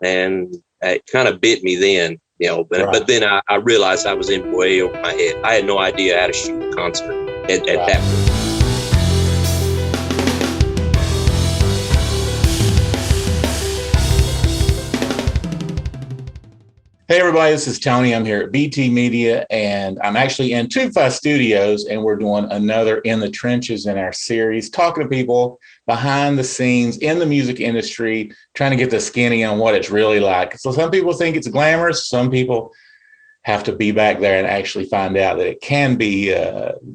and it kind of bit me then, but then I realized I was in way over my head. I had no idea how to shoot a concert at that point. Hey everybody, this is Tony. I'm here at BT Media, and I'm actually in Tufa Studios, and we're doing another In the Trenches in our series, talking to people behind the scenes in the music industry, trying to get the skinny on what it's really like. So some people think it's glamorous. Some people have to be back there and actually find out that it can be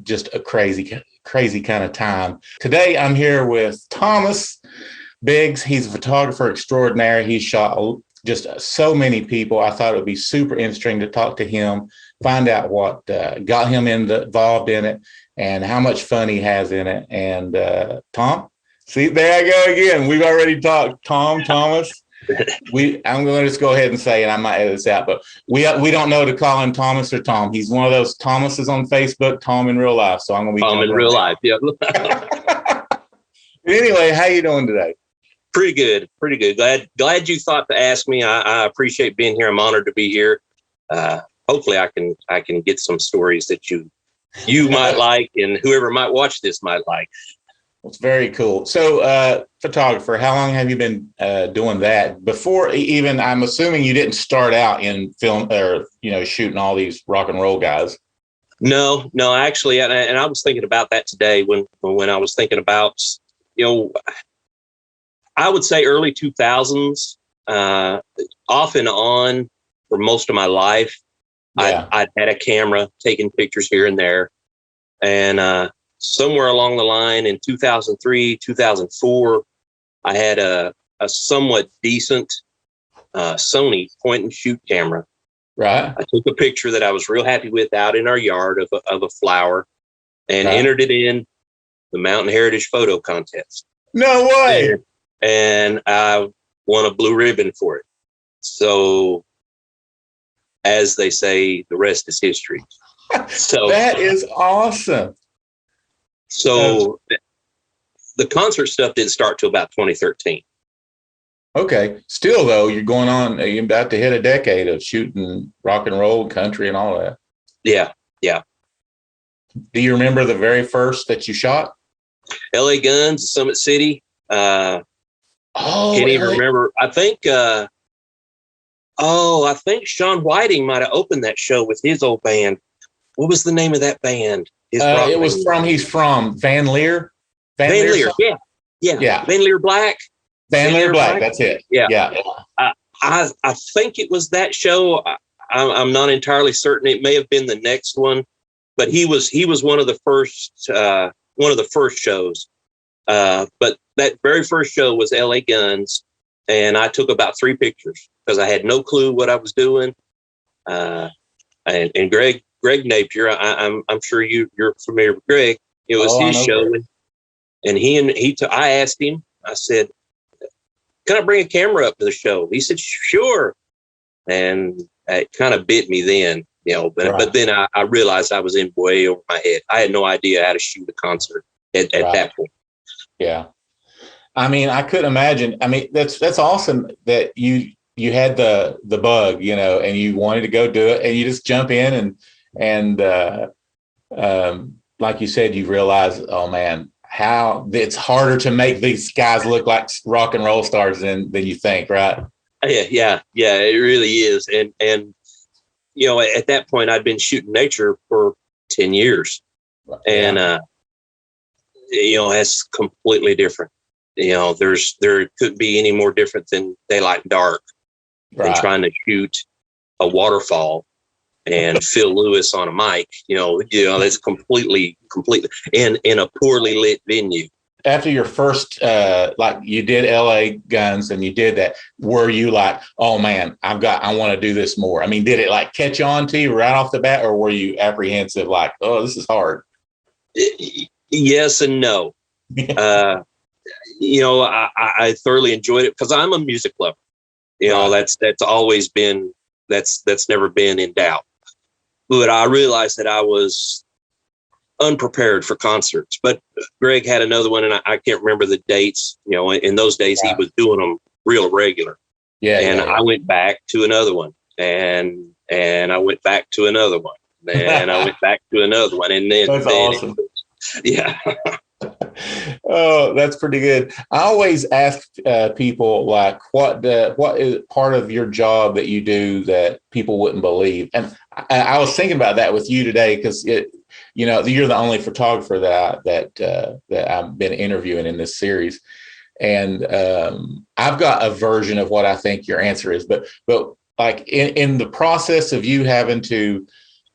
just a crazy kind of time. Today, I'm here with Thomas Biggs. He's a photographer extraordinaire. He's shot just so many people. I thought it would be super interesting to talk to him, find out what got him involved in it and how much fun he has in it. And Tom, see, there I go again. We've already talked. Thomas. I'm going to just go ahead and say, and I might edit this out, but we don't know to call him Thomas or Tom. He's one of those Thomases on Facebook, Tom in real life. So I'm going to be Tom in real life. Yeah. Anyway, how you doing today? Pretty good. Glad you thought to ask me. I appreciate being here. I'm honored to be here. Hopefully I can get some stories that you might like and whoever might watch this might like. It's very cool. So photographer, how long have you been doing that? Before even, I'm assuming you didn't start out in film or, shooting all these rock and roll guys. No, actually. And I was thinking about that today when I was thinking about, I would say early 2000s, off and on for most of my life. Yeah. I'd had a camera taking pictures here and there. And somewhere along the line in 2003, 2004, I had a somewhat decent Sony point and shoot camera. Right. I took a picture that I was real happy with out in our yard of a flower and entered it in the Mountain Heritage Photo Contest. No way. And I won a blue ribbon for it. So, as they say, the rest is history. So that is awesome. So the concert stuff didn't start till about 2013. Okay. Still, though, you're about to hit a decade of shooting rock and roll, country, and all that. Yeah. Do you remember the very first that you shot? LA Guns, Summit City. Can't even remember. I think Sean Whiting might have opened that show with his old band. What was the name of that band? He's from Van Leer. Van Leer. Yeah. Van Leer Black. Van Leer Black. That's it. Yeah. I think it was that show. I'm not entirely certain. It may have been the next one, but he was one of the first shows. But that very first show was LA Guns, and I took about 3 pictures because I had no clue what I was doing. And Greg Napier, I'm sure you're familiar with Greg. It was his show, and I asked him. I said, "Can I bring a camera up to the show?" He said, "Sure." And it kind of bit me then, But then I realized I was in way over my head. I had no idea how to shoot a concert at that point. Yeah. I mean, I couldn't imagine. I mean, that's awesome that you had the bug, and you wanted to go do it, and you just jump in and like you said, you realize, oh man, how it's harder to make these guys look like rock and roll stars than you think, right? Yeah, it really is. And at that point I'd been shooting nature for 10 years. And it's completely different. There couldn't be any more different than daylight and dark than trying to shoot a waterfall and Phil Lewis on a mic. That's completely in a poorly lit venue. After your first, like you did LA Guns and you did that, were you like, oh man, I want to do this more? I mean, did it like catch on to you right off the bat, or were you apprehensive like, oh, this is hard? Yes and no. I thoroughly enjoyed it because I'm a music lover. That's always been, that's never been in doubt. But I realized that I was unprepared for concerts. But Greg had another one, and I can't remember the dates. In those days, he was doing them real regular. And I went back to another one, and I went back to another one, and I went back to another one, and then that's awesome. Yeah. Oh, that's pretty good. I always ask people, like, what is part of your job that you do that people wouldn't believe? And I was thinking about that with you today, because you're the only photographer that I've been interviewing in this series, and I've got a version of what I think your answer is, but like in the process of you having to.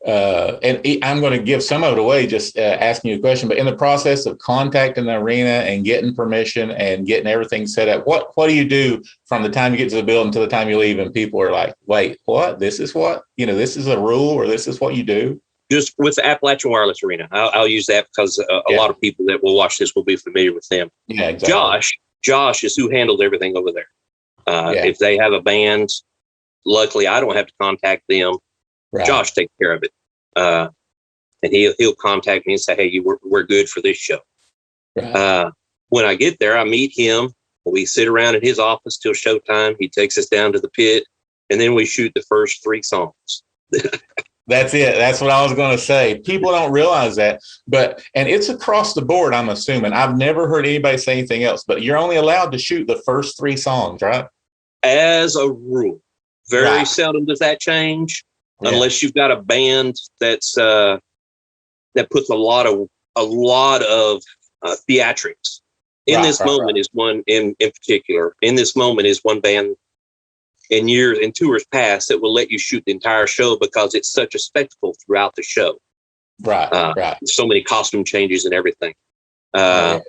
And I'm going to give some of it away just asking you a question, but in the process of contacting the arena and getting permission and getting everything set up, what do you do from the time you get to the building to the time you leave and people are like, wait, what? This is what, this is a rule, or this is what you do? Just with the Appalachian Wireless Arena. I'll use that because a lot of people that will watch this will be familiar with them. Yeah, exactly. Josh is who handles everything over there. If they have a band, luckily I don't have to contact them. Right. Josh takes care of it, and he'll contact me and say, "Hey, we're good for this show." Right. When I get there, I meet him. We sit around in his office till showtime. He takes us down to the pit, and then we shoot the first 3 songs. That's it. That's what I was going to say. People don't realize that, and it's across the board. I'm assuming. I've never heard anybody say anything else. But you're only allowed to shoot the first 3 songs, right? As a rule, very seldom does that change. Unless you've got a band that's that puts a lot of theatrics. In this moment is one in particular. In this moment is one band in tours past that will let you shoot the entire show because it's such a spectacle throughout the show. Right. So many costume changes and everything. That's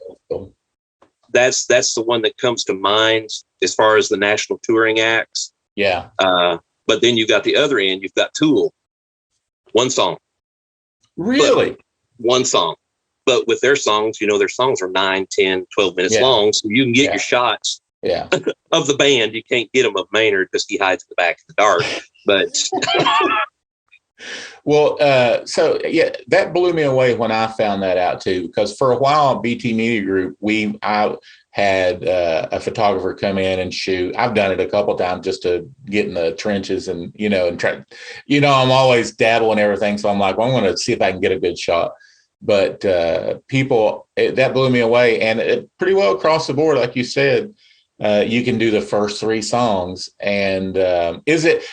the one that comes to mind as far as the national touring acts. Yeah. But then you've got the other end, you've got Tool. 1 song. Really? 1 song. But with their songs, their songs are 9, 10, 12 minutes long. So you can get your shots of the band. You can't get them of Maynard because he hides in the back in the dark. But well, that blew me away when I found that out too, because for a while at BT Media Group, I had a photographer come in and shoot. I've done it a couple of times just to get in the trenches and try. I'm always dabbling everything, so I'm like, well, I'm going to see if I can get a good shot. But that blew me away, and it pretty well across the board, like you said. You can do the first 3 songs. And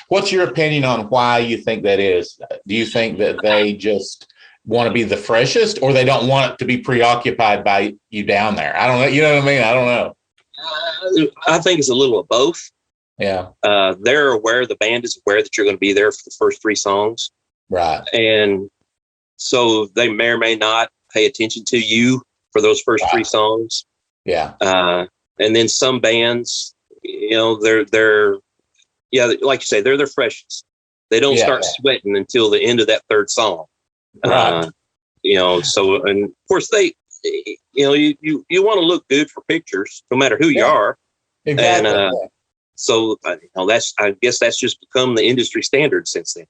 what's your opinion on why you think that is? Do you think that they just want to be the freshest, or they don't want it to be preoccupied by you down there? I don't know. You know what I mean? I don't know. I think it's a little of both. Yeah. They're aware, the band is aware that you're going to be there for the first 3 songs. Right. And so they may or may not pay attention to you for those first 3 songs. Yeah. And then some bands, they're like you say, they're their freshest. They don't start sweating until the end of that 3rd song. Right. So, and of course you want to look good for pictures, no matter who you are. Exactly. And so, I guess that's just become the industry standard since then.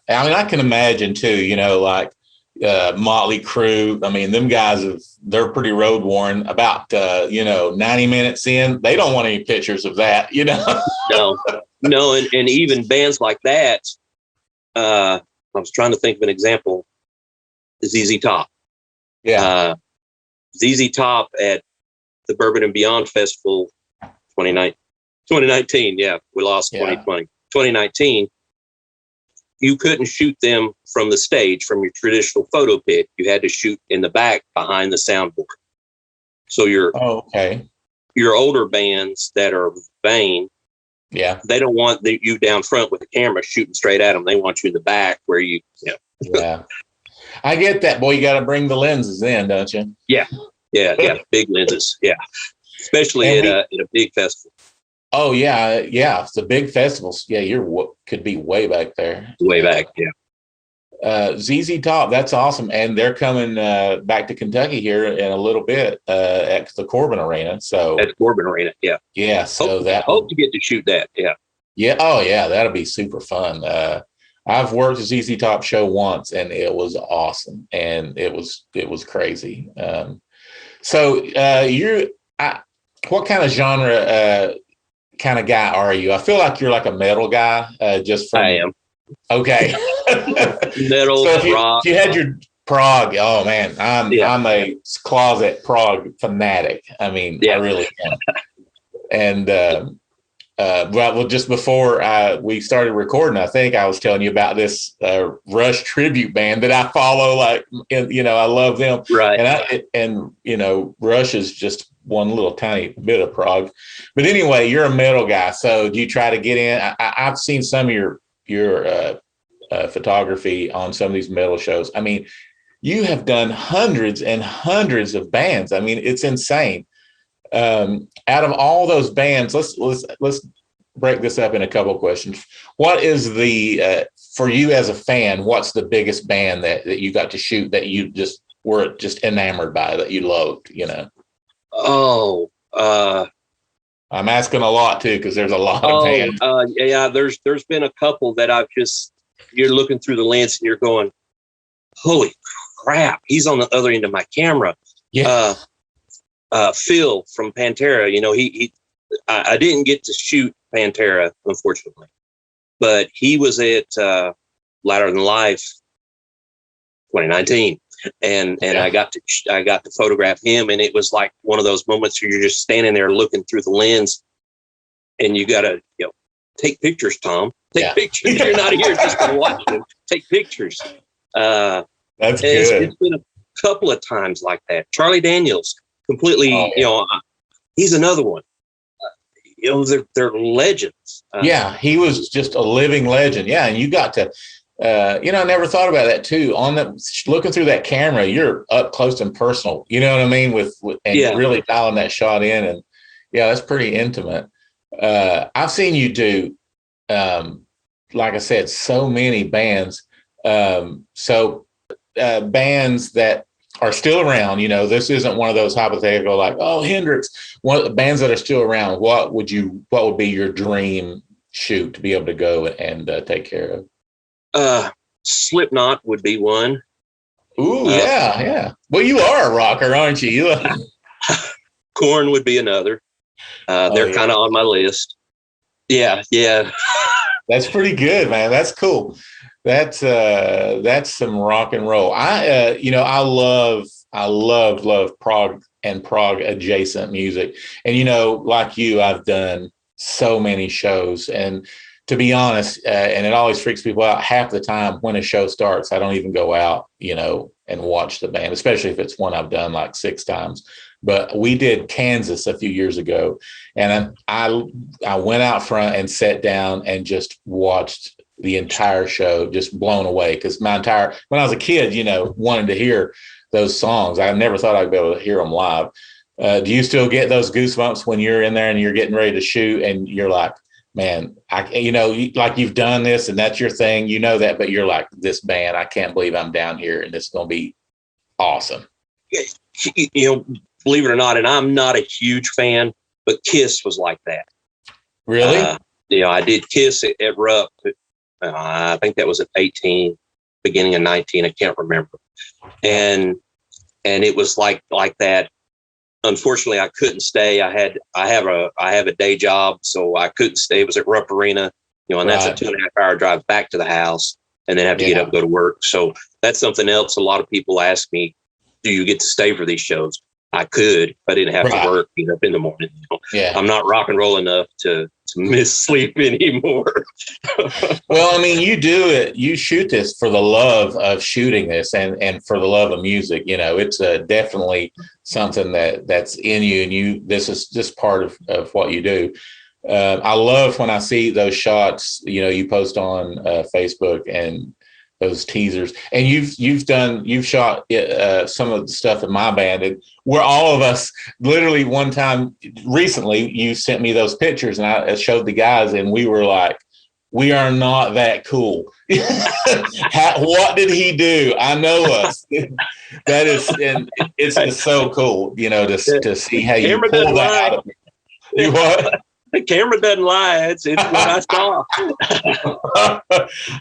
I mean, I can imagine too, like Motley Crue. I mean, them guys they're pretty road worn. About 90 minutes in, they don't want any pictures of that. No, and even bands like that. I was trying to think of an example. ZZ Top. Yeah. ZZ Top at the Bourbon and Beyond Festival 2019. Yeah, we lost 2020. 2019. You couldn't shoot them from the stage, from your traditional photo pit. You had to shoot in the back behind the soundboard. So your older bands that are vain, they don't want you down front with the camera shooting straight at them. They want you in the back where you. Yeah, I get that. Boy, you got to bring the lenses in, don't you? Yeah, big lenses. Yeah, especially at a big festival. Oh yeah. It's the big festivals. Yeah, could be way back there. Way back, yeah. ZZ Top, that's awesome, and they're coming back to Kentucky here in a little bit at the Corbin Arena. So at the Corbin Arena, yeah. So hope to get to shoot that, yeah. Oh yeah, that'll be super fun. I've worked a ZZ Top show once, and it was awesome, and it was crazy. What kind of genre? kind of guy are you? I feel like you're like a metal guy, just from. I am. Okay. Metal, So rock. if you had your prog, oh man, I'm a closet prog fanatic. I mean, I really am. And well, just before we started recording, I think I was telling you about this Rush tribute band that I follow. Like, I love them. Right. And Rush is just one little tiny bit of prog. But anyway, you're a metal guy, so do you try to get in? I've seen some of your photography on some of these metal shows. I mean, you have done hundreds and hundreds of bands. I mean, it's insane. Out of all those bands, let's break this up in a couple of questions. What is for you as a fan, what's the biggest band that you got to shoot that you just were just enamored by, that you loved, Oh, I'm asking a lot too, because there's a lot of bands. Yeah, there's been a couple that you're looking through the lens and you're going, holy crap, he's on the other end of my camera. Yeah. Phil from Pantera, I didn't get to shoot Pantera, unfortunately, but he was at Louder Than Life 2019, and I got to photograph him, and it was like one of those moments where you're just standing there looking through the lens, and you gotta take pictures, Tom. Take pictures. You're not here just to watch them. Take pictures. That's good. It's been a couple of times like that. Charlie Daniels, completely. He's another one. They're legends. He was just a living legend. Yeah, and you got to, I never thought about that too. Looking through that camera, you're up close and personal. You know what I mean? With really dialing that shot in, and that's pretty intimate. I've seen you do, like I said, so many bands. Bands that are still around, this isn't one of those hypothetical like, oh, Hendrix. One of the bands that are still around, what would be your dream shoot to be able to go and take care of? Slipknot would be one. Ooh, yeah. Well, you are a rocker, aren't you? Korn would be another. They're kind of on my list. Yeah. That's pretty good, man. That's cool. That's some rock and roll. I love prog and prog adjacent music. And, like you, I've done so many shows, and to be honest, and it always freaks people out, half the time when a show starts, I don't even go out, and watch the band, especially if it's one I've done like 6 times. But we did Kansas a few years ago, and I went out front and sat down and just watched the entire show, just blown away. Because when I was a kid, wanted to hear those songs. I never thought I'd be able to hear them live. Do you still get those goosebumps when you're in there and you're getting ready to shoot and you're like, man, like you've done this and that's your thing, that, but you're like, this band, I can't believe I'm down here and it's going to be awesome. Believe it or not, and I'm not a huge fan, but Kiss was like that. Really? I did Kiss at Rupp. I think that was at 18, beginning of 19. I can't remember. And it was like that. Unfortunately, I couldn't stay. I have a day job, so I couldn't stay. It was at Rupp Arena, and that's a 2.5-hour drive back to the house, and then have to get up and go to work. So that's something else. A lot of people ask me, do you get to stay for these shows? I could, if I didn't have to work, get up in the morning. I'm not rock and roll enough to miss sleep anymore. Well, I mean, you do it. You shoot this for the love of shooting this, and for the love of music. It's definitely something that's in you, and this is just part of what you do. I love when I see those shots. You post on Facebook and those teasers, and you've shot some of the stuff in my band, and where all of us literally one time recently you sent me those pictures and I showed the guys and we were like, we are not that cool. What did he do? I know us. That is, and it's just so cool, to see how you pull that out of me. You what? The camera doesn't lie. It's what I saw.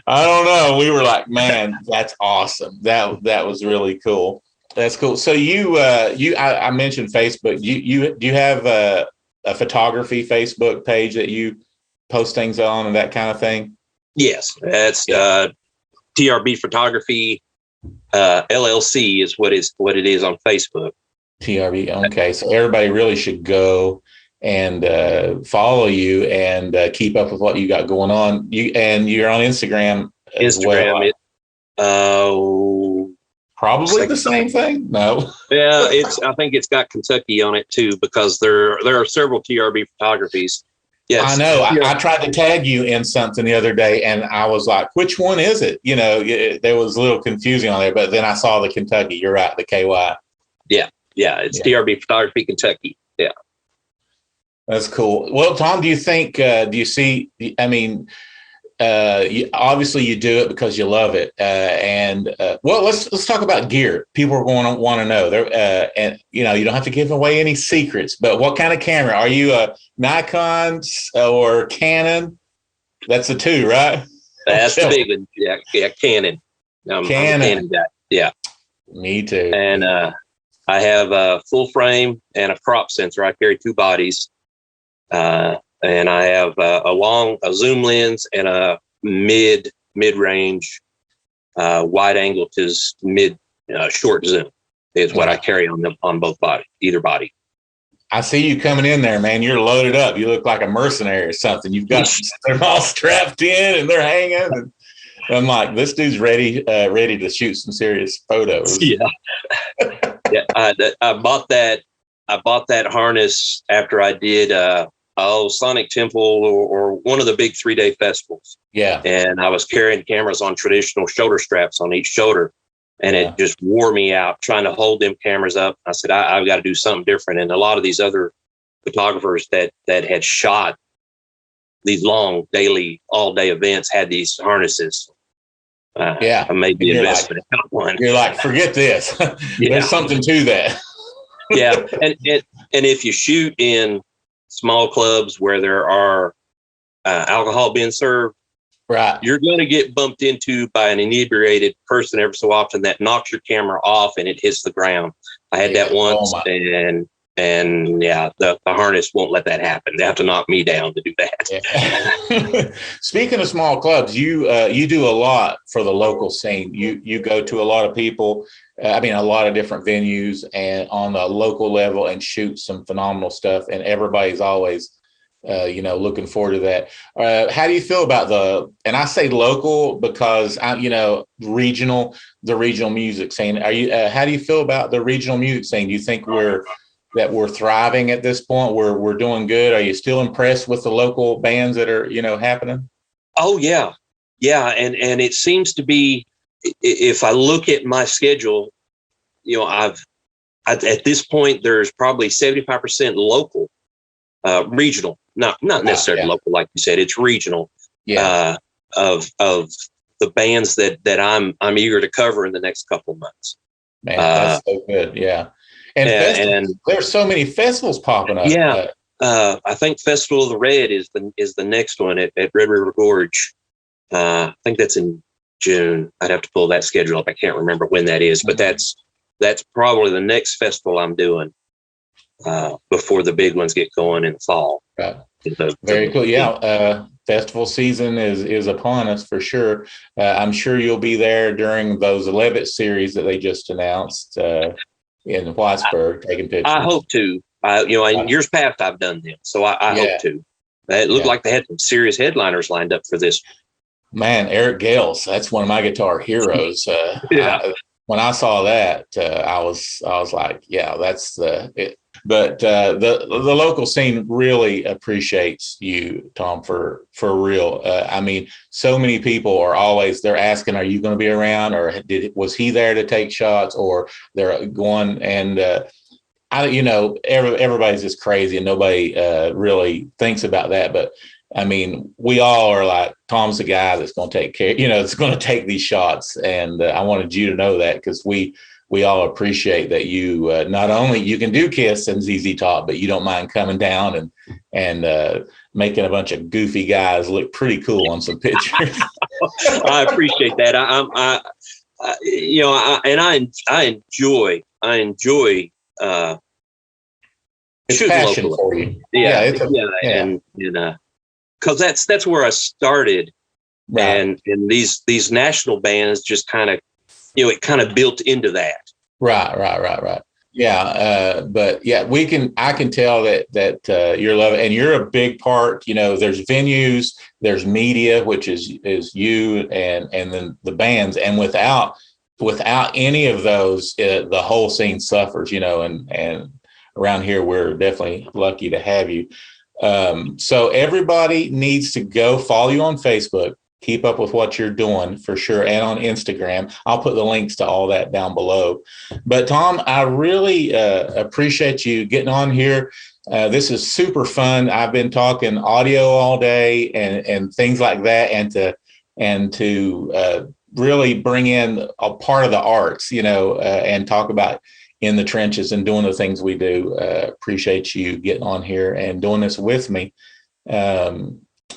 I don't know. We were like, man, that's awesome. That was really cool. That's cool. So I mentioned Facebook. Do you have a a photography Facebook page that you post things on and that kind of thing? Yes, that's TRB Photography LLC is what it is on Facebook. TRB. Okay, so everybody really should go and follow you and keep up with what you got going on. You're on Instagram as well. Probably the same thing. No. Yeah, I think it's got Kentucky on it too, because there are several TRB photographies. Yes, I know. I tried to tag you in something the other day, and I was like, "Which one is it?" There was a little confusing on there, but then I saw the Kentucky. You're right, the KY. Yeah, it's TRB Photography Kentucky. Yeah, that's cool. Well, Tom, do you think? Do you see? I mean, obviously you do it because you love it. Well, let's talk about gear. People are going to want to know. And you don't have to give away any secrets. But what kind of camera are you? A Nikon or Canon? That's the two, right? That's the big one. Yeah, Canon. I'm a Canon guy. Yeah, me too. And I have a full frame and a crop sensor. I carry two bodies. And I have a zoom lens and a mid range wide angle to mid short zoom is what I carry on both bodies, either body. I see you coming in there, man. You're loaded up. You look like a mercenary or something. You've got them all strapped in and they're hanging. And I'm like, this dude's ready to shoot some serious photos. Yeah, yeah. I bought that harness after I did Sonic Temple or one of the big 3-day festivals. Yeah. And I was carrying cameras on traditional shoulder straps on each shoulder. And it just wore me out trying to hold them cameras up. I said, I've got to do something different. And a lot of these other photographers that had shot these long daily, all day events had these harnesses. I made the investment in one. You're like, forget this. There's something to that. Yeah. And if you shoot in small clubs where there are alcohol being served, right, you're going to get bumped into by an inebriated person every so often that knocks your camera off and it hits the ground. I had that once, and the harness won't let that happen. They have to knock me down to do that. Yeah. Speaking of small clubs, you do a lot for the local scene. You go to a lot of people. A lot of different venues and on the local level and shoot some phenomenal stuff. And everybody's always, looking forward to that. How do you feel about and I say local because the regional music scene. How do you feel about the regional music scene? Do you think we're thriving at this point? We're doing good. Are you still impressed with the local bands that are, happening? Oh yeah. Yeah. And it seems to be, if I look at my schedule, at this point, there's probably 75% local, regional, not necessarily local, like you said, it's regional, of the bands that I'm eager to cover in the next couple of months. Man, that's so good. Yeah. And there's so many festivals popping up. Yeah. I think Festival of the Red is the next one at Red River Gorge. I think that's in June. I'd have to pull that schedule up. I can't remember when that is, but that's probably the next festival I'm doing before the big ones get going in the fall. Right. Very cool. Yeah. Festival season is upon us for sure. I'm sure you'll be there during those Levitt series that they just announced in Whitesburg, taking pictures. I hope to. In years past, I've done them, so I hope to. It looked like they had some serious headliners lined up for this. Man, Eric Gales, that's one of my guitar heroes. When I saw that, I was like, yeah, that's it. But the local scene really appreciates you, Tom, for real. So many people are always, they're asking, are you going to be around, or was he there to take shots, or they're going and everybody's just crazy and nobody really thinks about that. But we all are like, Tom's the guy that's going to take care, it's going to take these shots. And I wanted you to know that, because we all appreciate that you not only you can do Kiss and ZZ Top, but you don't mind coming down and making a bunch of goofy guys look pretty cool on some pictures. I appreciate that. I enjoy It's shooting passion locally. for you. Yeah, It's and because that's where I started, right. and these national bands just kind of, it kind of built into that. Right. Yeah. But yeah, I can tell that you're loving, and you're a big part, there's venues, there's media, which is you and then the bands. And without any of those, the whole scene suffers, and around here, we're definitely lucky to have you. So everybody needs to go follow you on Facebook. Keep up with what you're doing for sure. And on Instagram, I'll put the links to all that down below. But Tom, I really appreciate you getting on here. This is super fun. I've been talking audio all day and things like that, and to really bring in a part of the arts, and talk about in the trenches and doing the things we do. Appreciate you getting on here and doing this with me.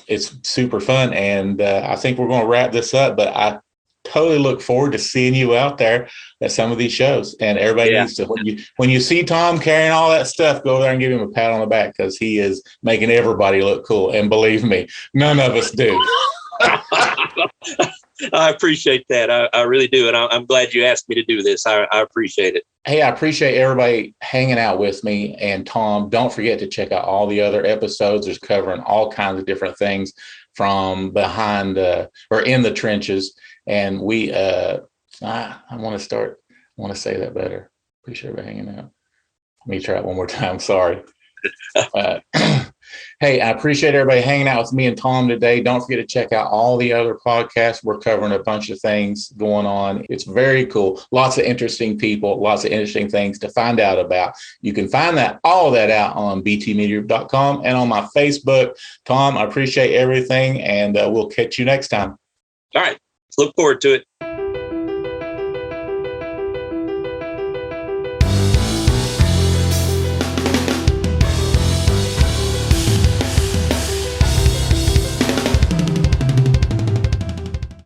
It's super fun, and I think we're going to wrap this up, but I totally look forward to seeing you out there at some of these shows. And everybody needs to, when you see Tom carrying all that stuff, go over there and give him a pat on the back, because he is making everybody look cool. And believe me, none of us do. I appreciate that. I really do. And I'm glad you asked me to do this. I appreciate it. Hey, I appreciate everybody hanging out with me. And Tom, don't forget to check out all the other episodes. There's covering all kinds of different things from behind or in the trenches. And I want to say that better. Appreciate everybody hanging out. Let me try it one more time. Sorry. Hey, I appreciate everybody hanging out with me and Tom today. Don't forget to check out all the other podcasts. We're covering a bunch of things going on. It's very cool. Lots of interesting people, lots of interesting things to find out about. You can find all of that out on btmediagroup.com and on my Facebook. Tom, I appreciate everything, and we'll catch you next time. All right. Look forward to it.